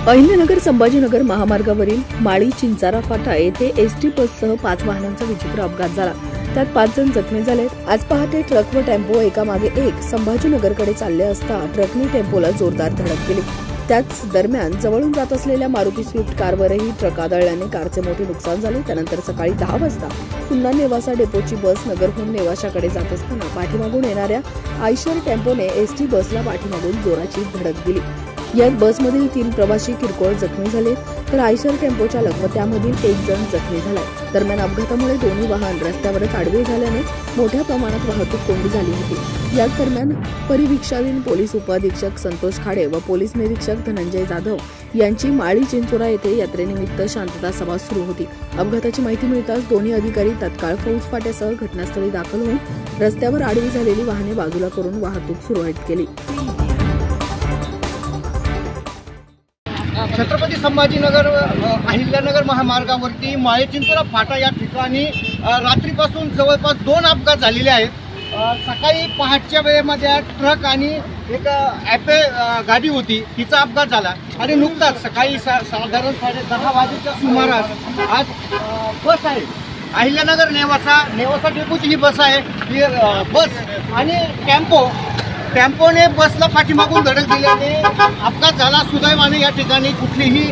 अहिल्यानगर संभाजीनगर महामार्गावरील माळी चिंचारा फाटा येथे एसटी बससह 5 वाहनांचा विचित्र अपघात झाला। त्यात 5 जण जखमी झाले। आज पहाटे ट्रक व टेम्पो एकामागे एक संभाजीनगरकडे चालले असता ट्रकने टेम्पोला जोरदार धडक दिली। त्याच दरम्यान जवळून जात असलेल्या मारुती स्विफ्ट कारवरही ट्रक आदळल्याने कारचे मोठे नुकसान झाले। त्यानंतर सकाळी 10 वाजता पुन्हा नेवासा डेपोची बस नगरहून नेवाशाकडे जात असताना पाठीमागून येणाऱ्या आयशर टेम्पोने एसटी बसला पाठीमागून जोराची धडक दिली। यात बसमधील 3 प्रवासी किरकोळ जखमी झाले तर आयशर टेम्पो चालक व त्यामधील 1 जण जखमी झाला। दरम्यान अपघातामुळे दोन्ही वाहन रस्त्यावरच आडवे झाल्याने मोठ्या प्रमाणात वाहतूक कोंडी झाली होती। याच दरम्यान परिवीक्षाधीन पोलीस उपअधीक्षक संतोष खाडे व पोलीस निरीक्षक धनंजय जाधव यांची माळी चिंचोरा येथे यात्रेनिमित्त शांतता सभा सुरू होती। अपघाताची माहिती मिळताच दोन्ही अधिकारी तत्काळ फौज फाट्यासह घटनास्थळी दाखल होऊन रस्त्यावर आडवी झालेली वाहने बाजूला करून वाहतूक सुरळीत केली। छत्रपती संभाजीनगर अहिल्यानगर महामार्गावरती माळी चिंचोरा फाटा या ठिकाणी रात्रीपासून जवळपास 2 अपघात झालेले आहेत। सकाळी पहाटच्या वेळेमध्ये ट्रक आणि एक ॲपे गाडी होती, तिचा अपघात झाला आणि नुकताच सकाळी साधारण 10:30 वाजेच्या सुमारास आज बस आहे अहिल्यानगर नेवासा डेपोची ही बस आहे। ही बस आणि टेम्पोने बसला पाठीमागून धडक दिल्याने अपघात झाला। सुदैवाने या ठिकाणी कुठलीही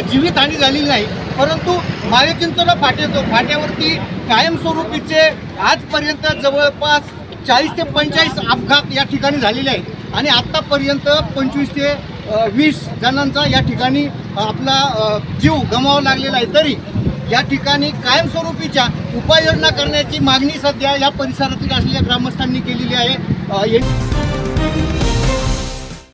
जीवितहानी झालेली नाही, परंतु माळी चिंचोरा फाट्यावरती कायमस्वरूपीचे आजपर्यंत जवळपास 40 ते 45 अपघात या ठिकाणी झालेले आहेत आणि आत्तापर्यंत 25 ते 20 जणांचा या ठिकाणी आपला जीव गमावा लागलेला आहे। तरी या ठिकाणी कायमस्वरूपीच्या उपाययोजना करण्याची मागणी सध्या या परिसरातील असलेल्या ग्रामस्थांनी केलेली आहे।